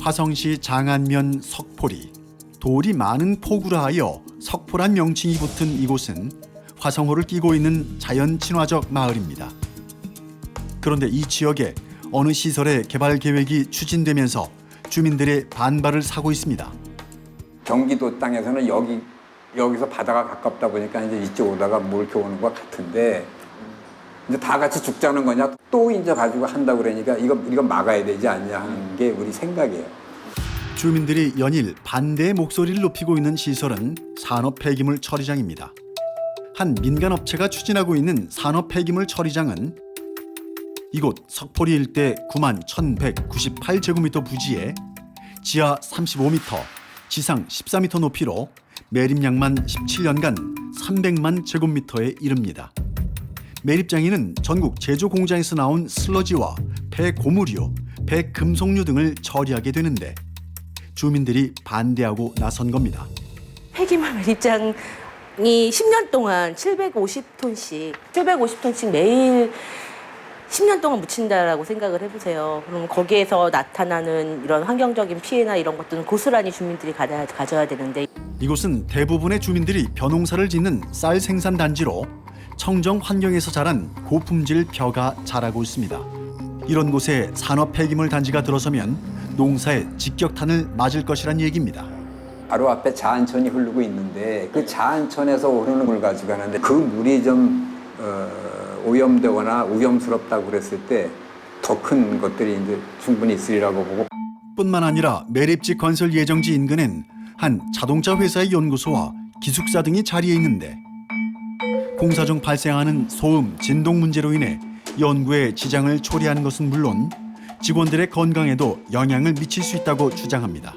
화성시 장안면 석포리. 돌이 많은 포구라 하여 석포란 명칭이 붙은 이곳은 화성호를 끼고 있는 자연 친화적 마을입니다. 그런데 이 지역에 어느 시설의 개발 계획이 추진되면서 주민들의 반발을 사고 있습니다. 경기도 땅에서는 여기서 바다가 가깝다 보니까 이제 이쪽 오다가 몰켜 오는 것 같은데 이제 다 같이 죽자는 거냐 또 이제 가지고 한다 그러니까 이거 우리가 막아야 되지 않냐 하는 게 우리 생각이에요. 주민들이 연일 반대의 목소리를 높이고 있는 시설은 산업 폐기물 처리장입니다. 한 민간업체가 추진하고 있는 산업 폐기물 처리장은 이곳 석포리 일대 91,198제곱미터 부지에 지하 35m, 지상 14m 높이로 매립량만 17년간 300만 제곱미터에 이릅니다. 매립장에는 전국 제조 공장에서 나온 슬러지와 폐고무류, 폐금속류 등을 처리하게 되는데 주민들이 반대하고 나선 겁니다. 폐기물 매립장이 10년 동안 750톤씩 매일 10년 동안 묻힌다라고 생각을 해보세요. 그럼 거기에서 나타나는 이런 환경적인 피해나 이런 것들은 고스란히 주민들이 가져야 되는데 이곳은 대부분의 주민들이 벼농사를 짓는 쌀 생산 단지로 청정 환경에서 자란 고품질 벼가 자라고 있습니다. 이런 곳에 산업 폐기물 단지가 들어서면 농사에 직격탄을 맞을 것이란 얘기입니다. 바로 앞에 자안천이 흐르고 있는데 그 자안천에서 오르는 물 가지고 가는데 그 물이 좀 오염되거나 위험스럽다고 그랬을 때 더 큰 것들이 이제 충분히 있으리라고 보고. 뿐만 아니라 매립지 건설 예정지 인근엔 한 자동차 회사의 연구소와 기숙사 등이 자리해 있는데 공사 중 발생하는 소음, 진동 문제로 인해 연구에 지장을 초래하는 것은 물론 직원들의 건강에도 영향을 미칠 수 있다고 주장합니다.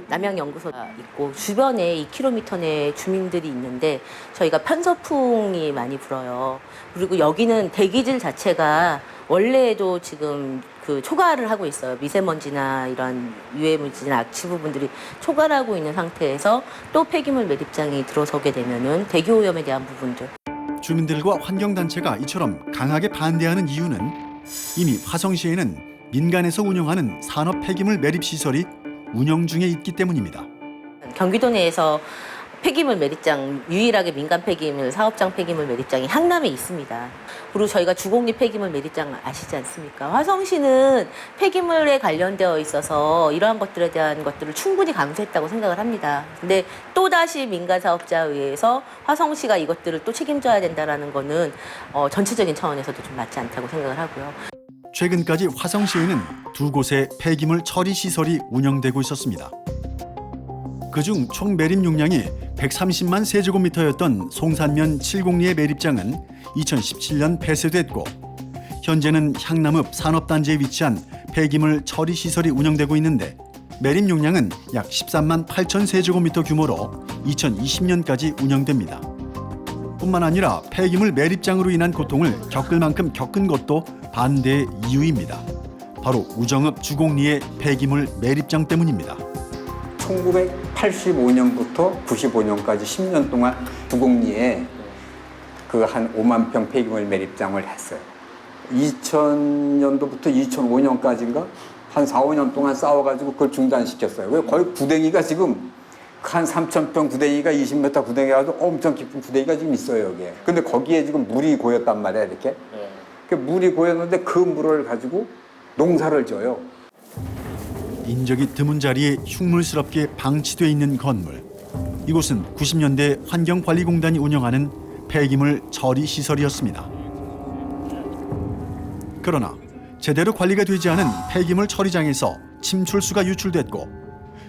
남양연구소가 있고 주변에 2km 내에 주민들이 있는데 저희가 편서풍이 많이 불어요. 그리고 여기는 대기질 자체가 원래도 지금 그 초과를 하고 있어요. 미세먼지나 이런 유해물질이나 악취 부분들이 초과를 하고 있는 상태에서 또 폐기물 매립장이 들어서게 되면은 대기 오염에 대한 부분들. 주민들과 환경단체가 이처럼 강하게 반대하는 이유는 이미 화성시에는 민간에서 운영하는 산업 폐기물 매립 시설이 운영 중에 있기 때문입니다. 경기도 내에서 폐기물 매립장, 유일하게 민간 폐기물, 사업장 폐기물 매립장이 향남에 있습니다. 그리고 저희가 주공리 폐기물 매립장 아시지 않습니까? 화성시는 폐기물에 관련되어 있어서 이러한 것들에 대한 것들을 충분히 감수했다고 생각을 합니다. 근데 또다시 민간 사업자에 의해서 화성시가 이것들을 또 책임져야 된다는 거는 전체적인 차원에서도 좀 맞지 않다고 생각을 하고요. 최근까지 화성시에는 두 곳의 폐기물 처리 시설이 운영되고 있었습니다. 그중 총 매립 용량이 130만 세제곱미터였던 송산면 7공리의 매립장은 2017년 폐쇄됐고 현재는 향남읍 산업단지에 위치한 폐기물 처리 시설이 운영되고 있는데 매립 용량은 약 13만 8천 세제곱미터 규모로 2020년까지 운영됩니다. 뿐만 아니라 폐기물 매립장으로 인한 고통을 겪을 만큼 겪은 것도 반대의 이유입니다. 바로 우정읍 주공리의 폐기물 매립장 때문입니다. 1985년부터 95년까지 10년 동안 주공리에 그 한 5만 평 폐기물 매립장을 했어요. 2000년도부터 2005년까지인가 한 4, 5년 동안 싸워가지고 그걸 중단시켰어요. 왜 거의 구덩이가 지금 한 3,000평 구덩이가 20m 구덩이가 엄청 깊은 구덩이가 지금 있어요, 여기에. 근데 거기에 지금 물이 고였단 말이야, 이렇게. 그 물이 고였는데 그 물을 가지고 농사를 져요. 인적이 드문 자리에 흉물스럽게 방치돼 있는 건물. 이곳은 90년대 환경관리공단이 운영하는 폐기물 처리 시설이었습니다. 그러나 제대로 관리가 되지 않은 폐기물 처리장에서 침출수가 유출됐고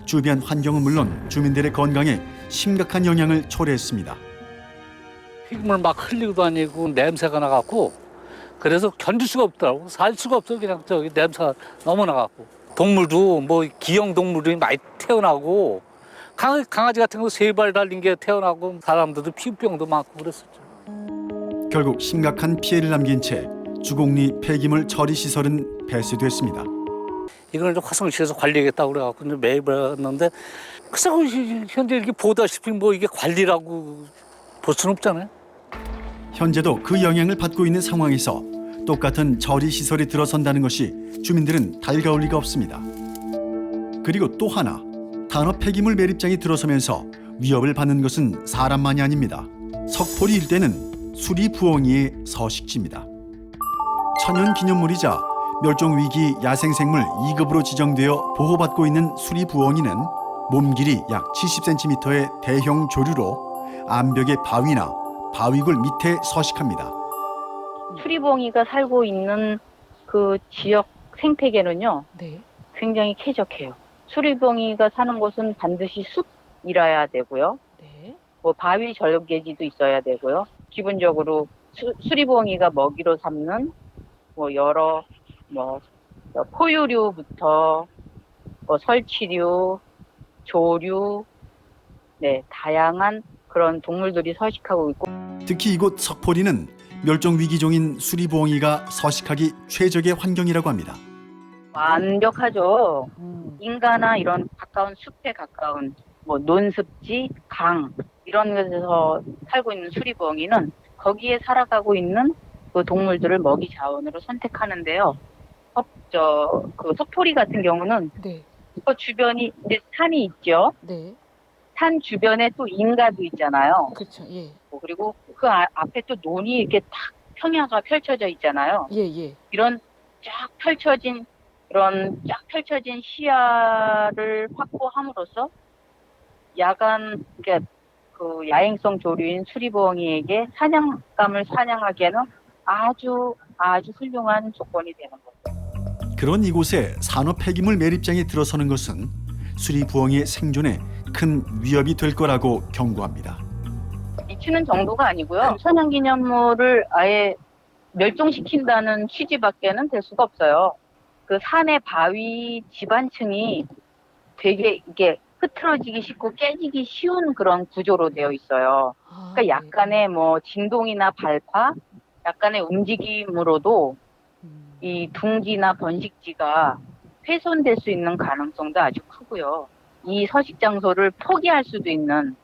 주변 환경은 물론 주민들의 건강에 심각한 영향을 초래했습니다. 폐기물 막 흘리고 다니고 냄새가 나갖고 그래서 견딜 수가 없더라고. 살 수가 없어. 그냥 저기 냄새가 너무 나갖고. 동물도 뭐 기형 동물이 많이 태어나고 강아지 같은 거 3발 달린 게 태어나고 사람들도 피부병도 많고 그랬었죠. 결국 심각한 피해를 남긴 채 주공리 폐기물 처리 시설은 폐쇄됐습니다. 이걸 화성시에서 관리하겠다고 그래갖고 매입을 했는데 그래서 현재 이렇게 보다시피 뭐 이게 관리라고 볼 수는 없잖아요. 현재도 그 영향을 받고 있는 상황에서 똑같은 처리 시설이 들어선다는 것이 주민들은 달가울 리가 없습니다. 그리고 또 하나, 탄업 폐기물 매립장이 들어서면서 위협을 받는 것은 사람만이 아닙니다. 석포리 일대는 수리 부엉이의 서식지입니다. 천연 기념물이자 멸종위기 야생생물 2급으로 지정되어 보호받고 있는 수리 부엉이는 몸 길이 약 70cm의 대형 조류로 암벽의 바위나 바위굴 밑에 서식합니다. 수리부엉이가 살고 있는 그 지역 생태계는요, 네. 굉장히 쾌적해요. 수리부엉이가 사는 곳은 반드시 숲이라야 되고요. 네. 뭐 바위 절개지도 있어야 되고요. 기본적으로 수리부엉이가 먹이로 삼는 뭐 여러 뭐 포유류부터 뭐 설치류, 조류, 네, 다양한 그런 동물들이 서식하고 있고. 특히 이곳 석포리는 멸종위기종인 수리부엉이가 서식하기 최적의 환경이라고 합니다. 완벽하죠. 인가나 이런 가까운 숲에 가까운 뭐 논습지, 강 이런 곳에서 살고 있는 수리부엉이는 거기에 살아가고 있는 그 동물들을 먹이 자원으로 선택하는데요. 그 석포리 같은 경우는 네. 그 주변이 이제 산이 있죠. 네. 산 주변에 또 인가도 있잖아요. 그렇죠. 예. 그리고 그 앞에 또 논이 이렇게 탁 평야가 펼쳐져 있잖아요. 예, 예. 이런 쫙 펼쳐진 시야를 확보함으로써 야간 그러니까 그 야행성 조류인 수리부엉이에게 사냥감을 사냥하기에는 아주 훌륭한 조건이 되는 거죠. 그런 이곳에 산업 폐기물 매립장이 들어서는 것은 수리부엉이의 생존에 큰 위협이 될 거라고 경고합니다. 미치는 정도가 아니고요. 천연기념물을 아예 멸종시킨다는 취지밖에는 될 수가 없어요. 그 산의 바위 지반층이 되게 이게 흐트러지기 쉽고 깨지기 쉬운 그런 구조로 되어 있어요. 그러니까 약간의 뭐 진동이나 발파, 약간의 움직임으로도 이 둥지나 번식지가 훼손될 수 있는 가능성도 아주 크고요. 이 서식 장소를 포기할 수도 있는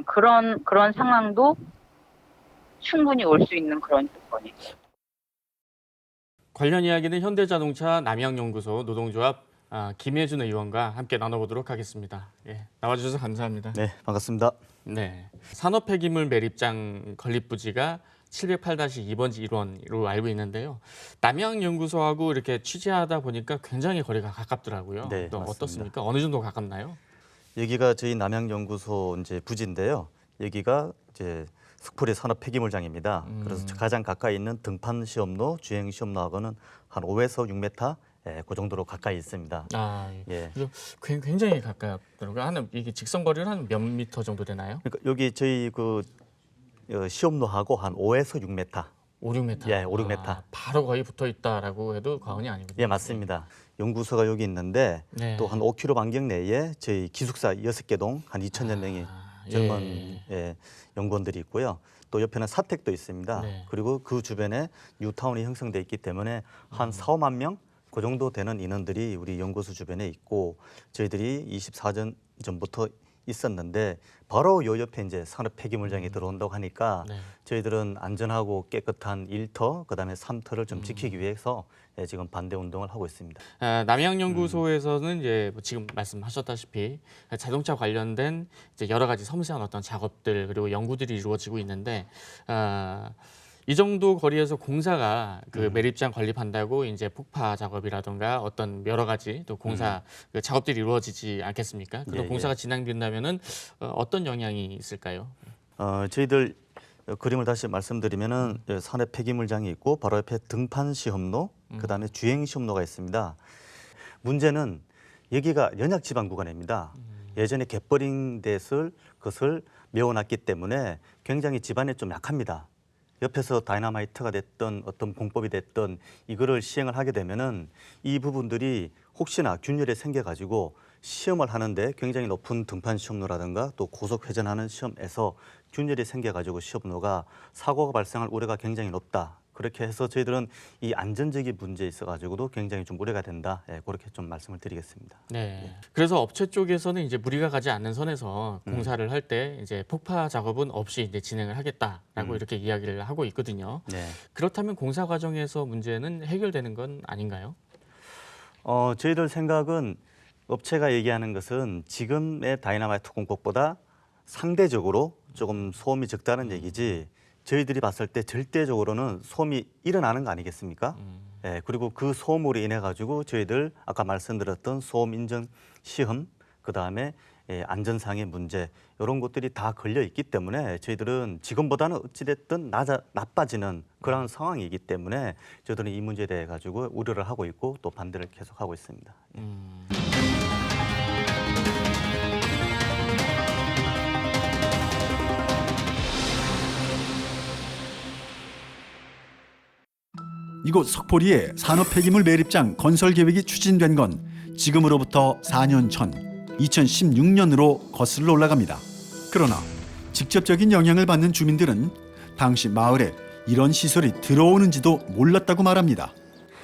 그런 상황도 충분히 올 수 있는 그런 조건이죠. 관련 이야기는 현대자동차 남양연구소 노동조합 김혜준 의원과 함께 나눠보도록 하겠습니다. 예, 나와주셔서 감사합니다. 네, 반갑습니다. 네, 산업폐기물 매립장 건립부지가 708-2번지 1원으로 알고 있는데요. 남양연구소하고 이렇게 취재하다 보니까 굉장히 거리가 가깝더라고요. 네, 또 맞습니다. 어떻습니까? 어느 정도 가깝나요? 여기가 저희 남양연구소 이제 부지인데요. 여기가 이제 석포리 산업폐기물장입니다. 그래서 가장 가까이 있는 등판 시험로, 주행 시험로하고는 한 5에서 6m 그 정도로 가까이 있습니다. 예. 그래서 굉장히 가깝더라고요. 이게 직선 거리는 한 몇 미터 정도 되나요? 그러니까 여기 저희 그 시험로하고 한 5에서 6m. 5, 6m. 예, 5, 6m. 바로 거의 붙어 있다라고 해도 과언이 아니거든요. 예, 맞습니다. 연구소가 여기 있는데 네. 또 한 5km 반경 내에 저희 기숙사 6개 동 한 2,000여 명이 젊은 연구원들이 있고요. 또 옆에는 사택도 있습니다. 네. 그리고 그 주변에 뉴타운이 형성돼 있기 때문에 한 4, 5만 명 그 정도 되는 인원들이 우리 연구소 주변에 있고 저희들이 24년 전부터 있었는데 바로 요 옆에 이제 산업 폐기물장이 들어온다고 하니까 네. 저희들은 안전하고 깨끗한 일터 그다음에 삼터를 좀 지키기 위해서 지금 반대 운동을 하고 있습니다. 남양연구소에서는 이제 뭐 지금 말씀하셨다시피 자동차 관련된 이제 여러 가지 섬세한 어떤 작업들 그리고 연구들이 이루어지고 있는데 이 정도 거리에서 공사가 그 매립장 건립한다고 이제 폭파 작업이라든가 어떤 여러 가지 또 공사 그 작업들이 이루어지지 않겠습니까? 그런 예, 공사가 예. 진행된다면은 어떤 영향이 있을까요? 저희들 그림을 다시 말씀드리면은 산업 폐기물장이 있고 바로 옆에 등판 시험로, 그다음에 주행 시험로가 있습니다. 문제는 여기가 연약 지방 구간입니다. 예전에 갯버링 됐을 것을 메워놨기 때문에 굉장히 지반에 좀 약합니다. 옆에서 다이나마이트가 됐던 어떤 공법이 됐던 이거를 시행을 하게 되면은 이 부분들이 혹시나 균열이 생겨가지고 시험을 하는데 굉장히 높은 등판 시험로라든가 또 고속 회전하는 시험에서 균열이 생겨가지고 시험로가 사고가 발생할 우려가 굉장히 높다. 그렇게 해서 저희들은 이 안전적인 문제에 있어가지고도 굉장히 좀 우려가 된다. 그렇게 좀 말씀을 드리겠습니다. 네. 그래서 업체 쪽에서는 이제 무리가 가지 않는 선에서 공사를 할 때 이제 폭파 작업은 없이 이제 진행을 하겠다라고 이렇게 이야기를 하고 있거든요. 네. 그렇다면 공사 과정에서 문제는 해결되는 건 아닌가요? 저희들 생각은 업체가 얘기하는 것은 지금의 다이나마이트 공법보다 상대적으로 조금 소음이 적다는 얘기지 저희들이 봤을 때 절대적으로는 소음이 일어나는 거 아니겠습니까? 예, 그리고 그 소음으로 인해 가지고 저희들 아까 말씀드렸던 소음 인증 시험 그다음에 안전상의 문제 이런 것들이 다 걸려 있기 때문에 저희들은 지금보다는 어찌됐든 나빠지는 그런 상황이기 때문에 저희들은 이 문제에 대해 가지고 우려를 하고 있고 또 반대를 계속하고 있습니다. 이곳 석포리의 산업 폐기물 매립장 건설 계획이 추진된 건 지금으로부터 4년 전 2016년으로 거슬러 올라갑니다. 그러나 직접적인 영향을 받는 주민들은 당시 마을에 이런 시설이 들어오는지도 몰랐다고 말합니다.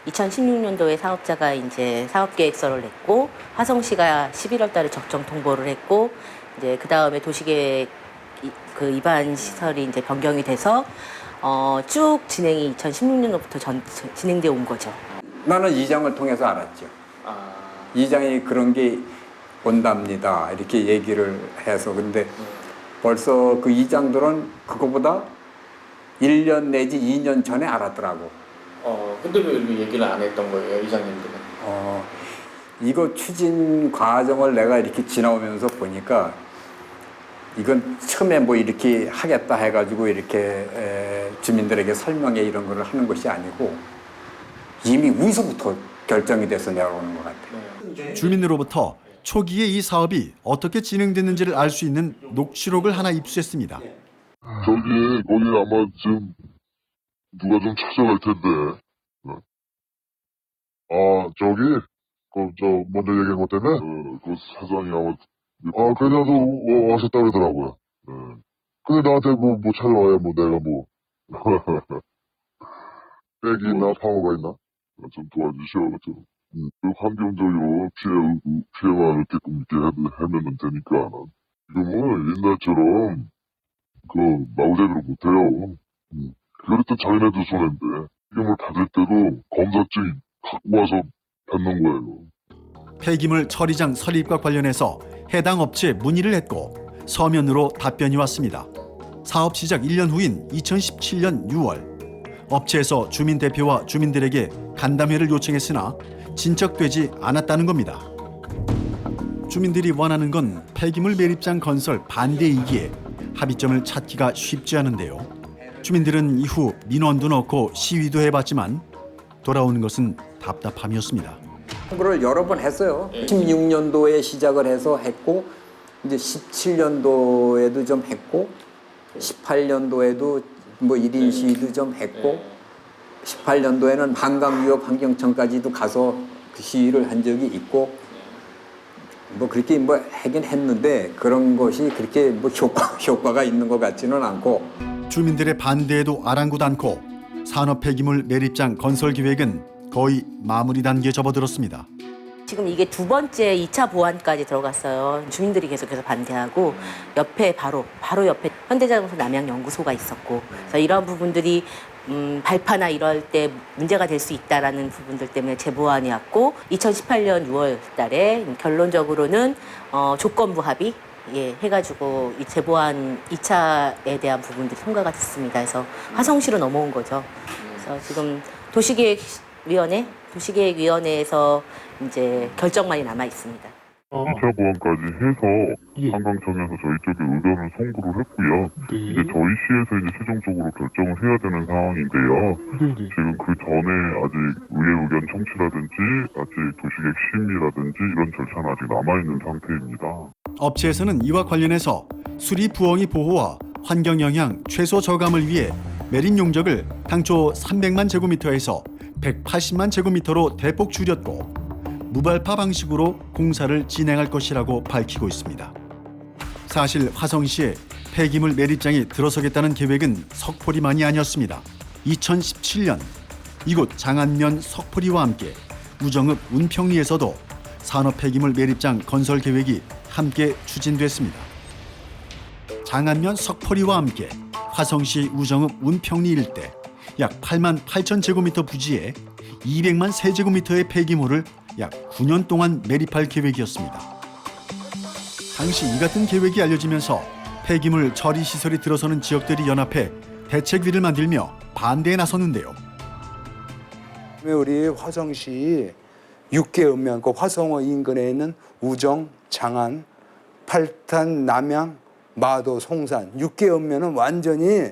2016년도에 사업자가 이제 사업 계획서를 냈고 화성시가 11월 달에 적정 통보를 했고 이제 그 다음에 도시계획 그 입안 시설이 이제 변경이 돼서 쭉 진행이 2016년부터 진행되어 온 거죠. 나는 이장을 통해서 알았죠. 이장이 그런 게 온답니다. 이렇게 얘기를 해서. 근데 벌써 그 이장들은 그거보다 1년 내지 2년 전에 알았더라고. 근데 왜 얘기를 안 했던 거예요, 이장님들은? 이거 추진 과정을 내가 이렇게 지나오면서 보니까 이건 처음에 뭐 이렇게 하겠다 해가지고 이렇게 주민들에게 설명해 이런 거를 하는 것이 아니고 이미 위서부터 결정이 돼서 내려오는 것 같아요. 주민으로부터 초기에 이 사업이 어떻게 진행됐는지를 알 수 있는 녹취록을 하나 입수했습니다. 거기 아마 좀 누가 좀 찾아갈 텐데. 먼저 얘기한 것 때문에? 그 사장이 아마, 그래도 하셨다 그러더라고요. 근데 나한테 뭐 찾아와야 내가 백이나 파워가 있나? 좀 도와주셔. 그 환경적으로 피해가 없게끔 이렇게 하면 되니까. 지금은 옛날처럼 마구잡이로 못해요. 그랬던 자기네들 손해인데, 폐기물 받을 때도 검사증 갖고 와서 받는 거예요. 폐기물 처리장 설립과 관련해서 해당 업체에 문의를 했고 서면으로 답변이 왔습니다. 사업 시작 1년 후인 2017년 6월 업체에서 주민 대표와 주민들에게 간담회를 요청했으나 진척되지 않았다는 겁니다. 주민들이 원하는 건 폐기물 매립장 건설 반대이기에 합의점을 찾기가 쉽지 않은데요. 주민들은 이후 민원도 넣고 시위도 해봤지만 돌아오는 것은 답답함이었습니다. 홍보를 여러 번 했어요. 16년도에 시작을 해서 했고 이제 17년도에도 좀 했고 18년도에도 뭐 1인 시위도 좀 했고 18년도에는 한강유업 환경청까지도 가서 그 시위를 한 적이 있고 뭐 그렇게 하긴 했는데 그런 것이 그렇게 효과가 있는 것 같지는 않고 주민들의 반대에도 아랑곳 않고 산업 폐기물 매립장 건설 계획은 거의 마무리 단계에 접어들었습니다. 지금 이게 두 번째 2차 보완까지 들어갔어요. 주민들이 계속해서 반대하고 옆에 바로 옆에 현대자동차 남양연구소가 있었고 그래서 이런 부분들이 발파나 이럴 때 문제가 될 수 있다라는 부분들 때문에 재보완이 왔고 2018년 6월 달에 결론적으로는 조건부 합의 해가지고 이 재보완 2차에 대한 부분들이 통과가 됐습니다. 그래서 화성시로 넘어온 거죠. 그래서 지금 도시계획위원회에서 이제 결정만이 남아 있습니다. 2차 보완까지 해서 한강청에서 저희 쪽에 의견을 송구를 했고요. 이제 저희 시에서 이제 최종적으로 결정을 해야 되는 상황인데요. 지금 그 전에 아직 의회 의견 청취라든지 아직 도시계획 심의라든지 이런 절차는 아직 남아있는 상태입니다. 업체에서는 이와 관련해서 수리 부엉이 보호와 환경 영향 최소 저감을 위해 매립 용적을 당초 300만 제곱미터에서 180만 제곱미터로 대폭 줄였고 무발파 방식으로 공사를 진행할 것이라고 밝히고 있습니다. 사실 화성시에 폐기물 매립장이 들어서겠다는 계획은 석포리만이 아니었습니다. 2017년 이곳 장안면 석포리와 함께 우정읍 운평리에서도 산업 폐기물 매립장 건설 계획이 함께 추진됐습니다. 장안면 석포리와 함께 화성시 우정읍 운평리 일대 약 8만 8천 제곱미터 부지에 200만 세제곱미터의 폐기물을 약 9년 동안 매립할 계획이었습니다. 당시 이 같은 계획이 알려지면서 폐기물 처리 시설이 들어서는 지역들이 연합해 대책위를 만들며 반대에 나섰는데요. 우리 화성시 6개 읍면, 그 화성호 인근에 있는 우정, 장안, 팔탄, 남양, 마도, 송산 6개 읍면은 완전히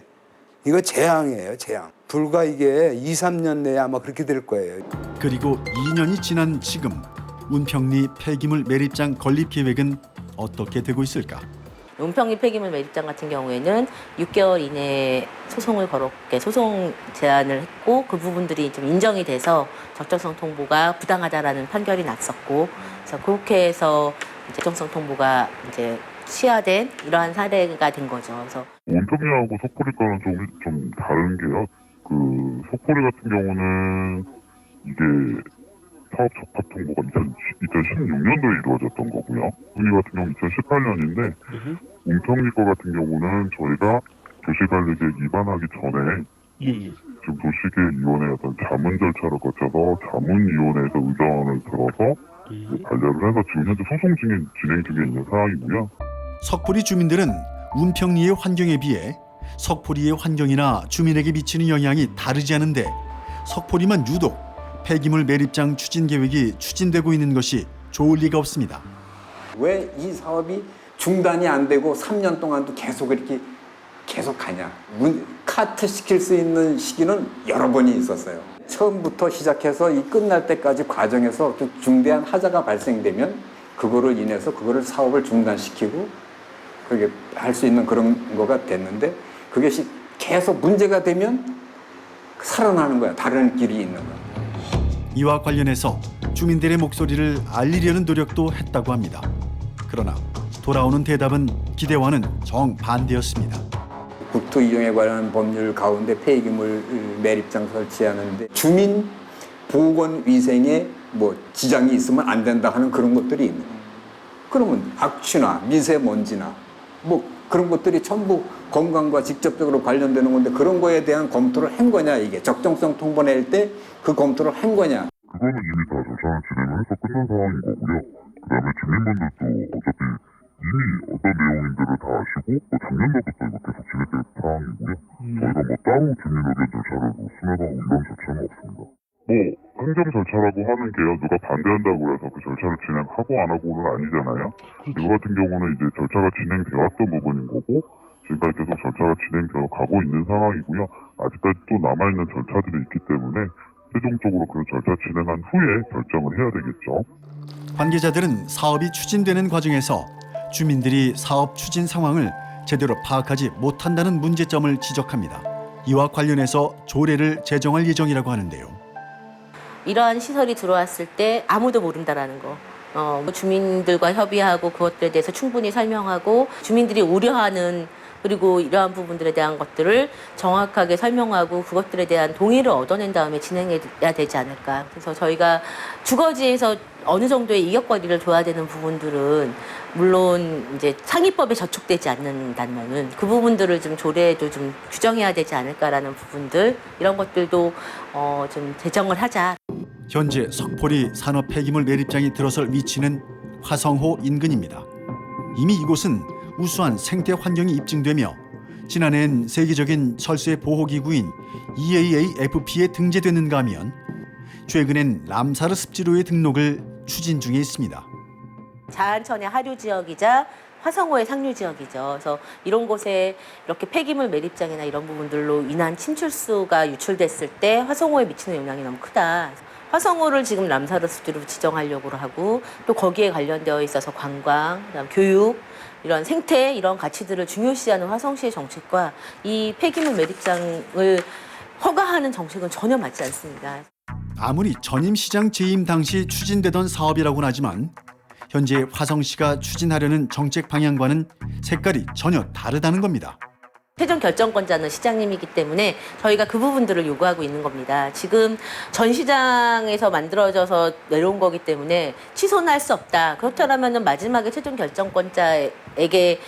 이거 재앙이에요, 재앙. 불과 이게 2, 3년 내에 아마 그렇게 될 거예요. 그리고 2년이 지난 지금 운평리 폐기물 매립장 건립 계획은 어떻게 되고 있을까? 운평리 폐기물 매립장 같은 경우에는 6개월 이내에 소송을 걸었게 소송 제안을 했고 그 부분들이 좀 인정이 돼서 적정성 통보가 부당하다라는 판결이 났었고 그래서 그렇게 해서 적정성 통보가 이제 취하된 이러한 사례가 된 거죠. 그래서 운평리하고 석포리과는 좀 다른 게요. 그 석포리 같은 경우는 이게 사업 적합 통보가 2016년도에 이루어졌던 거고요. 우리 같은 경우 2018년인데 운평리 거 같은 경우는 저희가 도시관리계획 위반하기 전에 지금 도시계획위원회 어떤 자문 절차를 거쳐서 자문위원회에서 의견을 들어서 반려를 해서 지금 현재 소송 진행 중에 있는 상황이고요. 석포리 주민들은 운평리의 환경에 비해 석포리의 환경이나 주민에게 미치는 영향이 다르지 않은데 석포리만 유독 폐기물 매립장 추진 계획이 추진되고 있는 것이 좋을 리가 없습니다. 왜 이 사업이 중단이 안 되고 3년 동안도 계속 이렇게 계속 가냐. 카트 시킬 수 있는 시기는 여러 번이 있었어요. 처음부터 시작해서 이 끝날 때까지 과정에서 좀 중대한 하자가 발생되면 그거를 인해서 그거를 사업을 중단시키고 그게 할 수 있는 그런 거가 됐는데 그게 계속 문제가 되면 살아나는 거야. 다른 길이 있는 거야. 이와 관련해서 주민들의 목소리를 알리려는 노력도 했다고 합니다. 그러나 돌아오는 대답은 기대와는 정반대였습니다. 국토 이용에 관한 법률 가운데 폐기물 매립장 설치하는데 주민 보건 위생에 뭐 지장이 있으면 안 된다 하는 그런 것들이 있는 거예요. 그러면 악취나 미세먼지나 뭐 그런 것들이 전부 건강과 직접적으로 관련되는 건데 그런 거에 대한 검토를 한 거냐 이게 적정성 통보 낼 때 그 검토를 한 거냐. 그거는 이미 다 절차를 진행을 해서 끝난 상황인 거고요. 그다음에 주민분들도 어차피 이미 어떤 내용인들을 다 아시고 작년도부터 이거 계속 진행된 상황이고요. 저희가 뭐 따로 주민 의견 절차를 수행하고 이런 절차는 없습니다. 뭐 행정 절차라고 하는 게요. 누가 반대한다고 해서 그 절차를 진행하고 안 하고는 아니잖아요. 이거 같은 경우는 이제 절차가 진행되어 왔던 부분인 거고 지금까지 계속 절차가 진행되어 가고 있는 상황이고요. 아직까지 또 남아있는 절차들이 있기 때문에 최종적으로 그 절차 진행한 후에 결정을 해야 되겠죠. 관계자들은 사업이 추진되는 과정에서 주민들이 사업 추진 상황을 제대로 파악하지 못한다는 문제점을 지적합니다. 이와 관련해서 조례를 제정할 예정이라고 하는데요. 이러한 시설이 들어왔을 때 아무도 모른다라는 거. 주민들과 협의하고 그것들에 대해서 충분히 설명하고 주민들이 우려하는 그리고 이러한 부분들에 대한 것들을 정확하게 설명하고 그것들에 대한 동의를 얻어낸 다음에 진행해야 되지 않을까. 그래서 저희가 주거지에서 어느 정도의 이격거리를 둬야 되는 부분들은 물론 이제 상위법에 저촉되지 않는다면은 그 부분들을 좀 조례에도 좀 규정해야 되지 않을까라는 부분들 이런 것들도 좀 제정을 하자. 현재 석포리 산업 폐기물 매립장이 들어설 위치는 화성호 인근입니다. 이미 이곳은 우수한 생태 환경이 입증되며 지난해엔 세계적인 철새 보호기구인 EAAFP에 등재됐는가 하면 최근엔 람사르 습지로의 등록을 추진 중에 있습니다. 자한천의 하류 지역이자 화성호의 상류 지역이죠. 그래서 이런 곳에 이렇게 폐기물 매립장이나 이런 부분들로 인한 침출수가 유출됐을 때 화성호에 미치는 영향이 너무 크다. 화성호를 지금 람사르 습지로 지정하려고 하고 또 거기에 관련되어 있어서 관광, 그다음 교육, 이런 생태 이런 가치들을 중요시하는 화성시의 정책과 이 폐기물 매립장을 허가하는 정책은 전혀 맞지 않습니다. 아무리 전임 시장 재임 당시 추진되던 사업이라고는 하지만 현재 화성시가 추진하려는 정책 방향과는 색깔이 전혀 다르다는 겁니다. 최종 결정권자는 시장님이기 때문에 저희가 그 부분들을 요구하고 있는 겁니다. 지금 전 시장에서 만들어져서 내려온 거기 때문에 취소는 할 수 없다. 그렇다면 마지막에 최종 결정권자에게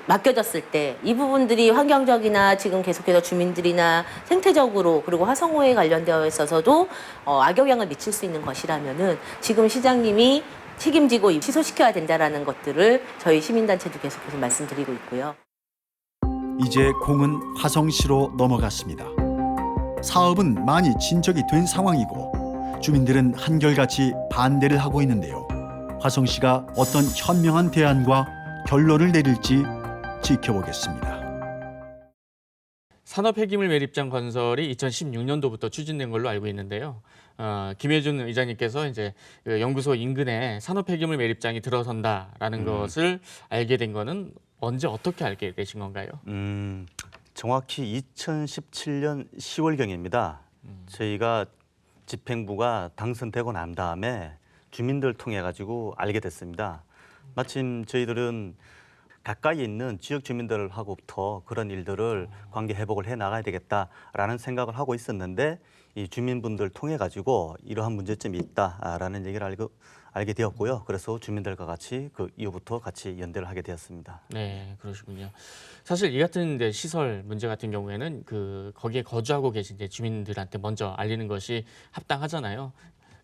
맡겨졌을 때 이 부분들이 환경적이나 지금 계속해서 주민들이나 생태적으로 그리고 화성호에 관련되어 있어서도 악영향을 미칠 수 있는 것이라면은 지금 시장님이 책임지고 취소시켜야 된다라는 것들을 저희 시민단체도 계속해서 말씀드리고 있고요. 이제 공은 화성시로 넘어갔습니다. 사업은 많이 진척이 된 상황이고 주민들은 한결같이 반대를 하고 있는데요. 화성시가 어떤 현명한 대안과 결론을 내릴지 지켜보겠습니다. 산업폐기물 매립장 건설이 2016년도부터 추진된 걸로 알고 있는데요. 김혜준 의장님께서 이제 그 연구소 인근에 산업폐기물 매립장이 들어선다라는 것을 알게 된 거는 언제 어떻게 알게 되신 건가요? 정확히 2017년 10월경입니다. 저희가 집행부가 당선되고 난 다음에 주민들 통해 가지고 알게 됐습니다. 마침 저희들은 가까이 있는 지역 주민들하고부터 그런 일들을 관계 회복을 해 나가야 되겠다라는 생각을 하고 있었는데 이 주민분들 통해 가지고 이러한 문제점이 있다라는 얘기를 알게 되었고요. 그래서 주민들과 같이 그 이후부터 같이 연대를 하게 되었습니다. 네, 그러시군요. 사실 이 같은 이제 시설 문제 같은 경우에는 거기에 거주하고 계신 이제 주민들한테 먼저 알리는 것이 합당하잖아요.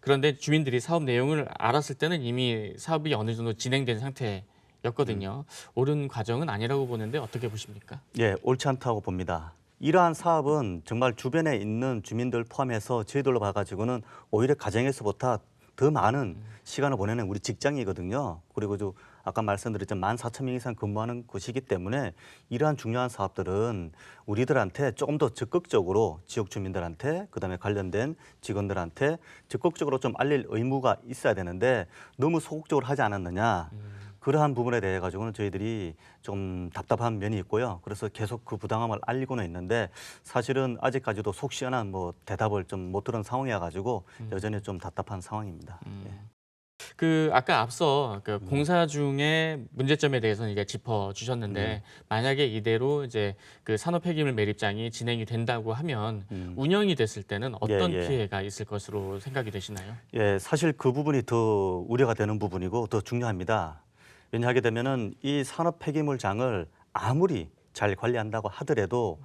그런데 주민들이 사업 내용을 알았을 때는 이미 사업이 어느 정도 진행된 상태였거든요. 옳은 과정은 아니라고 보는데 어떻게 보십니까? 예, 옳지 않다고 봅니다. 이러한 사업은 정말 주변에 있는 주민들 포함해서 저희들로 봐가지고는 오히려 가정에서보다 더 많은 시간을 보내는 우리 직장이거든요. 그리고 아까 말씀드렸지만 14,000명 이상 근무하는 곳이기 때문에 이러한 중요한 사업들은 우리들한테 조금 더 적극적으로 지역 주민들한테 그다음에 관련된 직원들한테 적극적으로 좀 알릴 의무가 있어야 되는데 너무 소극적으로 하지 않았느냐. 그러한 부분에 대해 가지고는 저희들이 좀 답답한 면이 있고요. 그래서 계속 그 부당함을 알리고는 있는데 사실은 아직까지도 속 시원한 대답을 좀 못 들은 상황이어 가지고 여전히 좀 답답한 상황입니다. 예. 아까 앞서 공사 중에 문제점에 대해서는 이제 짚어주셨는데 만약에 이대로 이제 산업 폐기물 매립장이 진행이 된다고 하면 운영이 됐을 때는 어떤 피해가 있을 것으로 생각이 되시나요? 예, 사실 그 부분이 더 우려가 되는 부분이고 더 중요합니다. 왜냐하게 되면은 이 산업 폐기물장을 아무리 잘 관리한다고 하더라도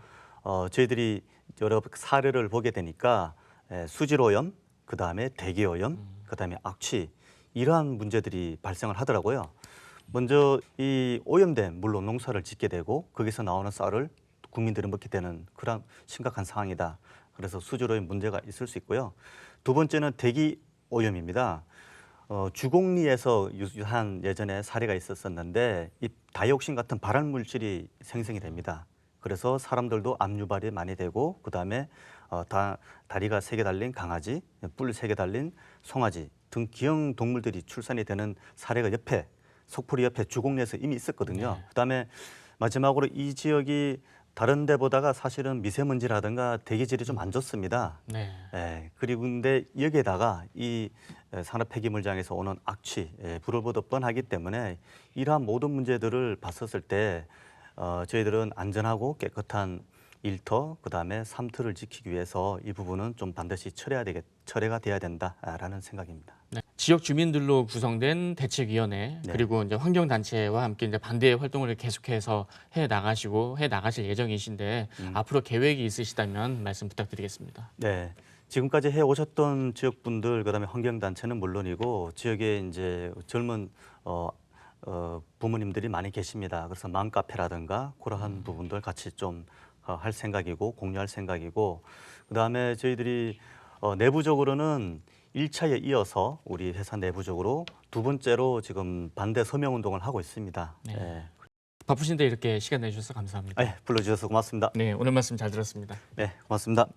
저희들이 여러 사례를 보게 되니까 수질 오염, 그 다음에 대기 오염, 그 다음에 악취 이러한 문제들이 발생을 하더라고요. 먼저 이 오염된 물로 농사를 짓게 되고 거기서 나오는 쌀을 국민들이 먹게 되는 그런 심각한 상황이다. 그래서 수질 오염 문제가 있을 수 있고요. 두 번째는 대기 오염입니다. 주곡리에서 유한 예전에 사례가 있었었는데 이 다이옥신 같은 발암 물질이 생성이 됩니다. 그래서 사람들도 암 유발이 많이 되고 그다음에 다리가 3개 달린 강아지, 뿔 3개 달린 송아지 등 기형 동물들이 출산이 되는 사례가 속풀이 옆에 주곡리에서 이미 있었거든요. 네. 그다음에 마지막으로 이 지역이 다른 데보다가 사실은 미세먼지라든가 대기질이 좀 안 좋습니다. 네. 예, 그리고 근데 여기에다가 이 산업 폐기물장에서 오는 악취, 불을 보듯 뻔하기 때문에 이러한 모든 문제들을 봤었을 때 저희들은 안전하고 깨끗한 일터, 그다음에 삼터를 지키기 위해서 이 부분은 좀 반드시 철회가 돼야 된다라는 생각입니다. 네. 지역 주민들로 구성된 대책위원회 네. 그리고 이제 환경단체와 함께 이제 반대 활동을 계속해서 해 나가실 예정이신데 앞으로 계획이 있으시다면 말씀 부탁드리겠습니다. 네. 지금까지 해 오셨던 지역분들 그다음에 환경단체는 물론이고 지역에 이제 젊은 부모님들이 많이 계십니다. 그래서 맘카페라든가 그러한 부분들 같이 좀 할 생각이고 공유할 생각이고 그다음에 저희들이 내부적으로는 1차에 이어서 우리 회사 내부적으로 두 번째로 지금 반대 서명 운동을 하고 있습니다. 네. 네. 바쁘신데 이렇게 시간 내주셔서 감사합니다. 불러주셔서 고맙습니다. 네, 오늘 말씀 잘 들었습니다. 네, 고맙습니다.